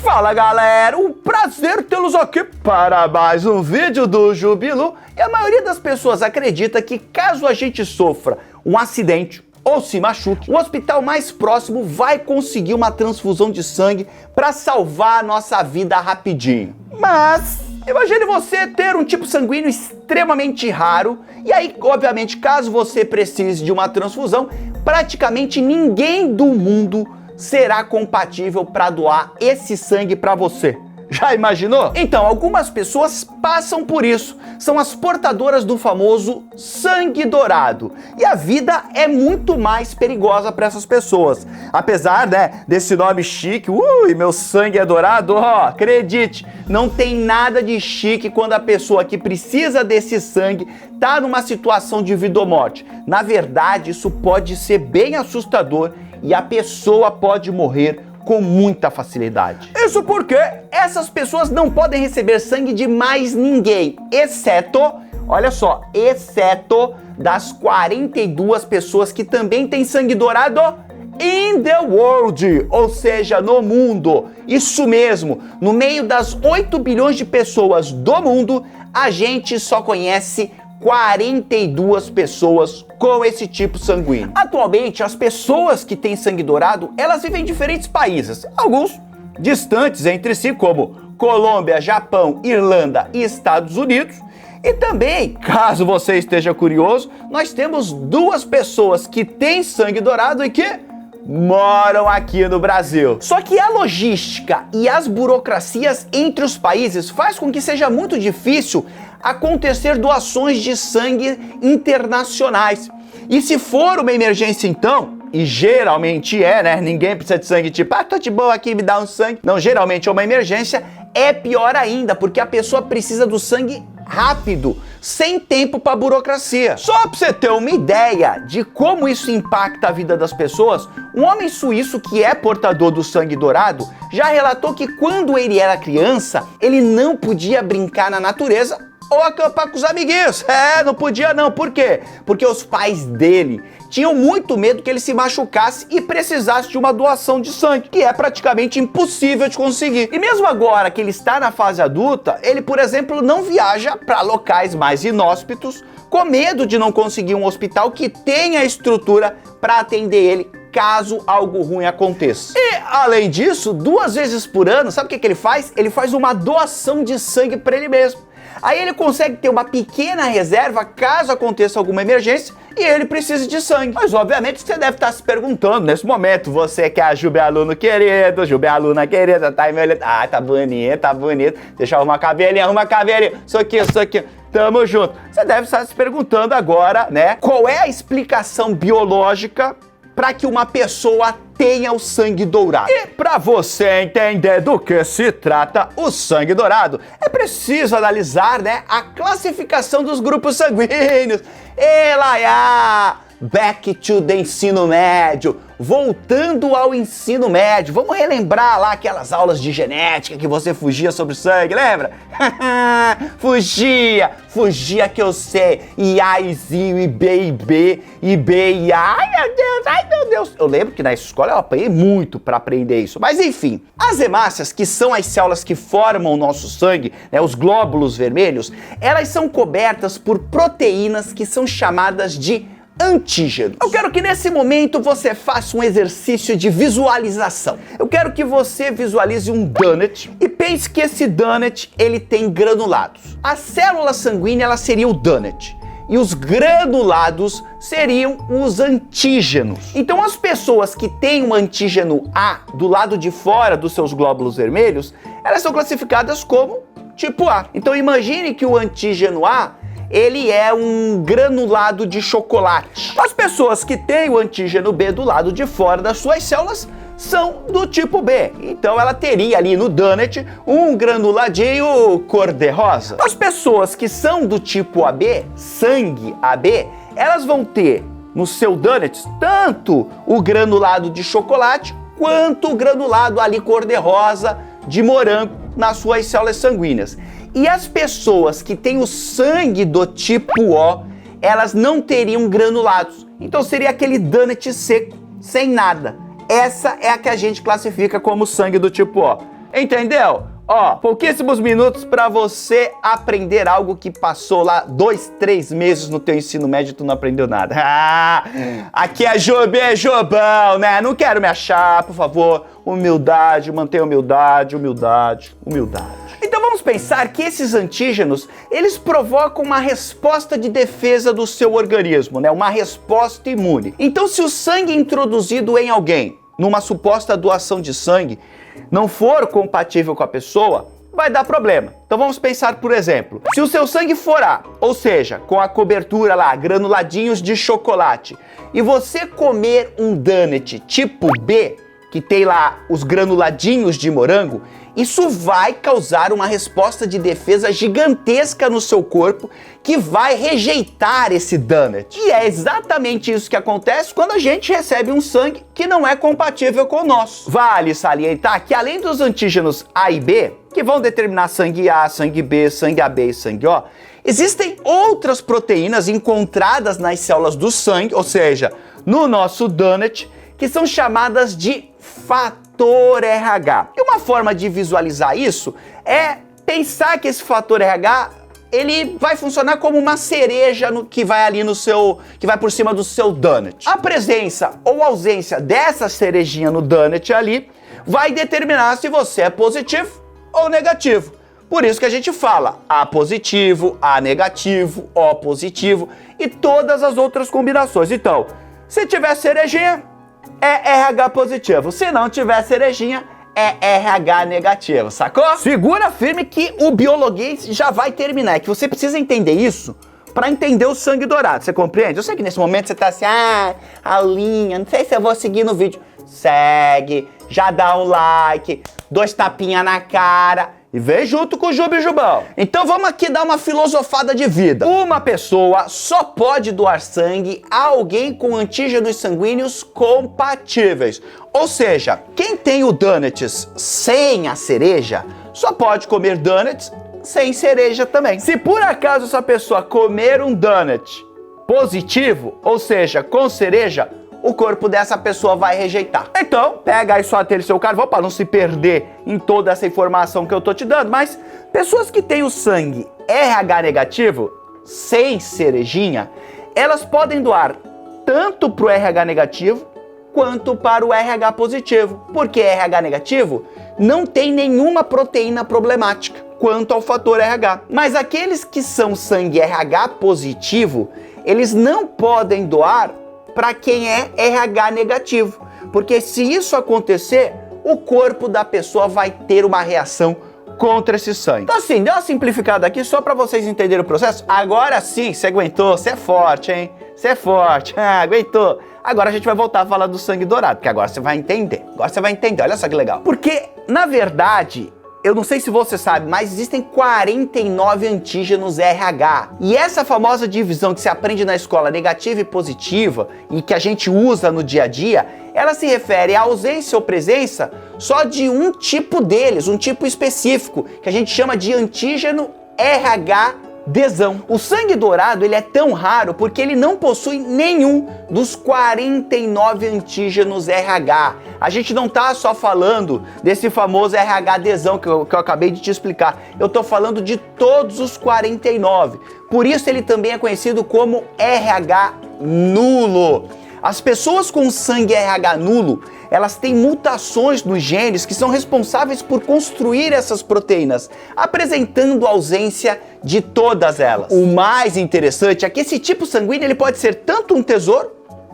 Fala galera, um prazer tê-los aqui para mais um vídeo do Jubilu. E a maioria das pessoas acredita que caso a gente sofra um acidente ou se machuque, o hospital mais próximo vai conseguir uma transfusão de sangue para salvar a nossa vida rapidinho. Mas imagine você ter um tipo sanguíneo extremamente raro e aí, obviamente, caso você precise de uma transfusão, praticamente ninguém do mundo será compatível para doar esse sangue para você. Já imaginou? Então, algumas pessoas passam por isso. São as portadoras do famoso sangue dourado. E a vida é muito mais perigosa para essas pessoas. Apesar, desse nome chique, meu sangue é dourado, acredite, não tem nada de chique quando a pessoa que precisa desse sangue tá numa situação de vida ou morte. Na verdade, isso pode ser bem assustador e a pessoa pode morrer com muita facilidade. Isso porque essas pessoas não podem receber sangue de mais ninguém, exceto, olha só, exceto das 42 pessoas que também têm sangue dourado in the world, ou seja, no mundo. Isso mesmo, no meio das 8 bilhões de pessoas do mundo, a gente só conhece 42 pessoas com esse tipo sanguíneo. Atualmente, as pessoas que têm sangue dourado, elas vivem em diferentes países, alguns distantes entre si, como Colômbia, Japão, Irlanda e Estados Unidos. E também, caso você esteja curioso, nós temos duas pessoas que têm sangue dourado e que moram aqui no Brasil. Só que a logística e as burocracias entre os países faz com que seja muito difícil acontecer doações de sangue internacionais. E se for uma emergência então, e geralmente é, ninguém precisa de sangue tipo, tô de boa aqui, me dá um sangue. Não, geralmente é uma emergência, é pior ainda, porque a pessoa precisa do sangue rápido, sem tempo para burocracia. Só para você ter uma ideia de como isso impacta a vida das pessoas, um homem suíço que é portador do sangue dourado já relatou que quando ele era criança, ele não podia brincar na natureza ou acampar com os amiguinhos. Não podia não. Por quê? Porque os pais dele tinham muito medo que ele se machucasse e precisasse de uma doação de sangue, que é praticamente impossível de conseguir. E mesmo agora que ele está na fase adulta, ele, por exemplo, não viaja para locais mais inóspitos, com medo de não conseguir um hospital que tenha estrutura para atender ele caso algo ruim aconteça. E, além disso, 2 vezes por ano, sabe o que ele faz? Ele faz uma doação de sangue para ele mesmo. Aí ele consegue ter uma pequena reserva caso aconteça alguma emergência e ele precise de sangue. Mas obviamente você deve estar se perguntando nesse momento, você que é a Jubi aluno querido, Jubi aluna querida, tá aí me olhando, tá bonito, tá bonito, deixa eu arrumar cabelinho, isso aqui, tamo junto. Você deve estar se perguntando agora, qual é a explicação biológica para que uma pessoa tenha o sangue dourado. E para você entender do que se trata o sangue dourado, é preciso analisar, a classificação dos grupos sanguíneos. Back to the ensino médio. Voltando ao ensino médio, vamos relembrar lá aquelas aulas de genética que você fugia sobre sangue, lembra? Fugia que eu sei. E Azinho, e B, e B, e B, e A. Ai meu Deus. Eu lembro que na escola eu apanhei muito para aprender isso. Mas enfim, as hemácias, que são as células que formam o nosso sangue, os glóbulos vermelhos, elas são cobertas por proteínas que são chamadas de antígenos. Eu quero que nesse momento você faça um exercício de visualização. Eu quero que você visualize um donut e pense que esse donut ele tem granulados. A célula sanguínea ela seria o donut e os granulados seriam os antígenos. Então as pessoas que têm um antígeno A do lado de fora dos seus glóbulos vermelhos, elas são classificadas como tipo A. Então imagine que o antígeno A ele é um granulado de chocolate. As pessoas que têm o antígeno B do lado de fora das suas células são do tipo B. Então ela teria ali no donut um granuladinho cor-de-rosa. As pessoas que são do tipo AB, sangue AB, elas vão ter no seu donut tanto o granulado de chocolate quanto o granulado ali cor-de-rosa de morango nas suas células sanguíneas. E as pessoas que têm o sangue do tipo O, elas não teriam granulados. Então seria aquele donut seco, sem nada. Essa é a que a gente classifica como sangue do tipo O. Entendeu? Ó, pouquíssimos minutos pra você aprender algo que passou lá 2, 3 meses no teu ensino médio e tu não aprendeu nada. Ah, aqui é Job, é Jobão, né? Não quero me achar, por favor. Humildade, mantenha humildade, humildade, humildade. Então vamos pensar que esses antígenos, eles provocam uma resposta de defesa do seu organismo, né? Uma resposta imune. Então se o sangue introduzido em alguém, numa suposta doação de sangue, não for compatível com a pessoa, vai dar problema. Então vamos pensar, por exemplo, se o seu sangue for A, ou seja, com a cobertura lá, granuladinhos de chocolate, e você comer um donut tipo B, que tem lá os granuladinhos de morango, isso vai causar uma resposta de defesa gigantesca no seu corpo que vai rejeitar esse donut. E é exatamente isso que acontece quando a gente recebe um sangue que não é compatível com o nosso. Vale salientar que além dos antígenos A e B, que vão determinar sangue A, sangue B, sangue AB e sangue O, existem outras proteínas encontradas nas células do sangue, ou seja, no nosso donut, que são chamadas de fator RH. E uma forma de visualizar isso é pensar que esse fator RH, ele vai funcionar como uma cereja que vai ali no seu, que vai por cima do seu donut. A presença ou ausência dessa cerejinha no donut ali vai determinar se você é positivo ou negativo. Por isso que a gente fala A positivo, A negativo, O positivo e todas as outras combinações. Então, se tiver cerejinha, é RH positivo. Se não tiver cerejinha, é RH negativo, sacou? Segura firme que o biologuês já vai terminar. É que você precisa entender isso para entender o sangue dourado, você compreende? Eu sei que nesse momento você tá assim, aulinha, não sei se eu vou seguir no vídeo. Segue, já dá um like, 2 tapinhas na cara e vem junto com o Juba e Jubão. Então vamos aqui dar uma filosofada de vida. Uma pessoa só pode doar sangue a alguém com antígenos sanguíneos compatíveis. Ou seja, quem tem o donuts sem a cereja, só pode comer donuts sem cereja também. Se por acaso essa pessoa comer um donut positivo, ou seja, com cereja, o corpo dessa pessoa vai rejeitar. Então, pega aí sua telha e seu carvão para não se perder em toda essa informação que eu tô te dando, mas pessoas que têm o sangue RH negativo, sem cerejinha, elas podem doar tanto pro RH negativo quanto para o RH positivo, porque RH negativo não tem nenhuma proteína problemática quanto ao fator RH. Mas aqueles que são sangue RH positivo, eles não podem doar para quem é RH negativo, porque se isso acontecer, o corpo da pessoa vai ter uma reação contra esse sangue. Então assim, deu uma simplificada aqui só para vocês entenderem o processo. Agora sim, você aguentou, você é forte, hein? Você é forte, aguentou. Agora a gente vai voltar a falar do sangue dourado, porque agora você vai entender. Agora você vai entender, olha só que legal. Porque, na verdade, eu não sei se você sabe, mas existem 49 antígenos RH. E essa famosa divisão que se aprende na escola, negativa e positiva, e que a gente usa no dia a dia, ela se refere à ausência ou presença só de um tipo deles, um tipo específico, que a gente chama de antígeno RH desão. O sangue dourado ele é tão raro porque ele não possui nenhum dos 49 antígenos RH. A gente não tá só falando desse famoso RH desão que eu acabei de te explicar. Eu tô falando de todos os 49. Por isso ele também é conhecido como RH nulo. As pessoas com sangue RH nulo, elas têm mutações nos genes que são responsáveis por construir essas proteínas, apresentando ausência de todas elas. O mais interessante é que esse tipo sanguíneo ele pode ser tanto um tesouro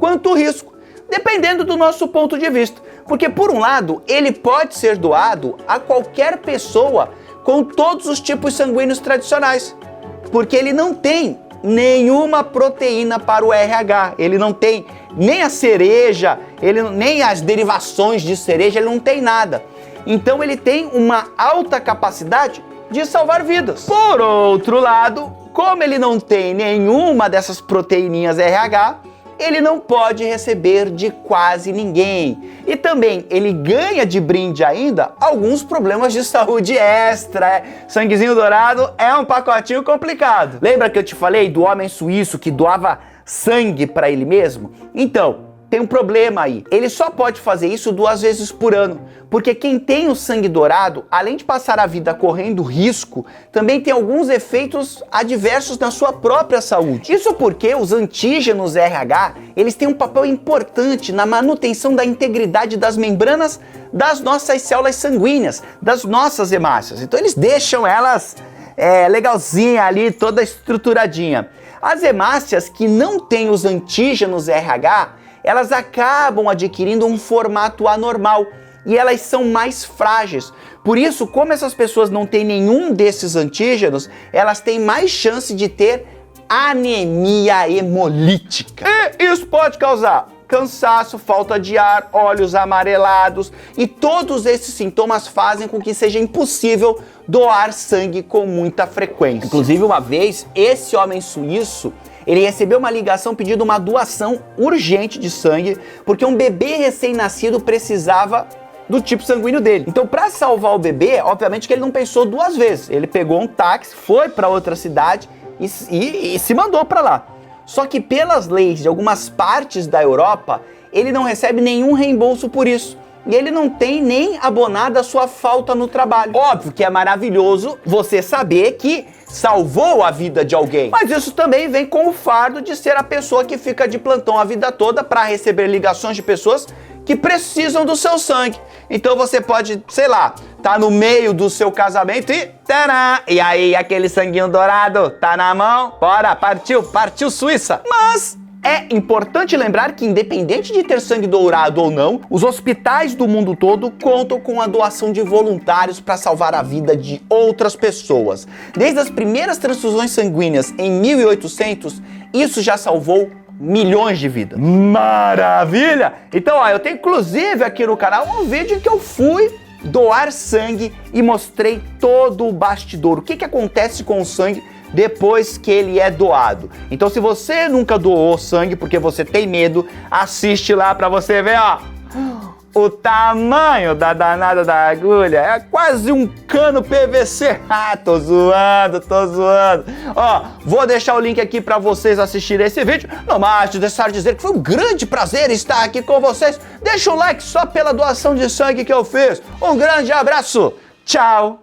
quanto um risco, dependendo do nosso ponto de vista. Porque, por um lado, ele pode ser doado a qualquer pessoa com todos os tipos sanguíneos tradicionais, porque ele não tem nenhuma proteína para o RH, ele não tem nem a cereja, nem as derivações de cereja, ele não tem nada. Então ele tem uma alta capacidade de salvar vidas. Por outro lado, como ele não tem nenhuma dessas proteíninhas RH, ele não pode receber de quase ninguém. E também ele ganha de brinde ainda alguns problemas de saúde extra. Sanguezinho dourado é um pacotinho complicado. Lembra que eu te falei do homem suíço que doava sangue para ele mesmo? Então, tem um problema aí. Ele só pode fazer isso 2 vezes por ano, porque quem tem o sangue dourado, além de passar a vida correndo risco, também tem alguns efeitos adversos na sua própria saúde. Isso porque os antígenos RH, eles têm um papel importante na manutenção da integridade das membranas das nossas células sanguíneas, das nossas hemácias. Então eles deixam elas legalzinha ali, toda estruturadinha. As hemácias que não têm os antígenos RH, elas acabam adquirindo um formato anormal e elas são mais frágeis. Por isso, como essas pessoas não têm nenhum desses antígenos, elas têm mais chance de ter anemia hemolítica. E isso pode causar cansaço, falta de ar, olhos amarelados, e todos esses sintomas fazem com que seja impossível doar sangue com muita frequência. Inclusive, uma vez, esse homem suíço, ele recebeu uma ligação pedindo uma doação urgente de sangue, porque um bebê recém-nascido precisava do tipo sanguíneo dele. Então, para salvar o bebê, obviamente que ele não pensou 2 vezes. Ele pegou um táxi, foi para outra cidade e se mandou para lá. Só que pelas leis de algumas partes da Europa, ele não recebe nenhum reembolso por isso. E ele não tem nem abonado a sua falta no trabalho. Óbvio que é maravilhoso você saber que salvou a vida de alguém. Mas isso também vem com o fardo de ser a pessoa que fica de plantão a vida toda para receber ligações de pessoas que precisam do seu sangue. Então você pode, sei lá, tá no meio do seu casamento e tcharam! E aí, aquele sanguinho dourado, tá na mão? Bora, partiu Suíça! Mas é importante lembrar que, independente de ter sangue dourado ou não, os hospitais do mundo todo contam com a doação de voluntários para salvar a vida de outras pessoas. Desde as primeiras transfusões sanguíneas em 1800, isso já salvou milhões de vidas. Maravilha! Então, ó, eu tenho inclusive aqui no canal um vídeo em que eu fui doar sangue e mostrei todo o bastidor. O que acontece com o sangue depois que ele é doado. Então, se você nunca doou sangue porque você tem medo, assiste lá pra você ver, ó, o tamanho da danada da agulha. É quase um cano PVC. Ah, tô zoando. Ó, vou deixar o link aqui pra vocês assistirem esse vídeo. Não mais de deixar de dizer que foi um grande prazer estar aqui com vocês. Deixa um like só pela doação de sangue que eu fiz. Um grande abraço. Tchau.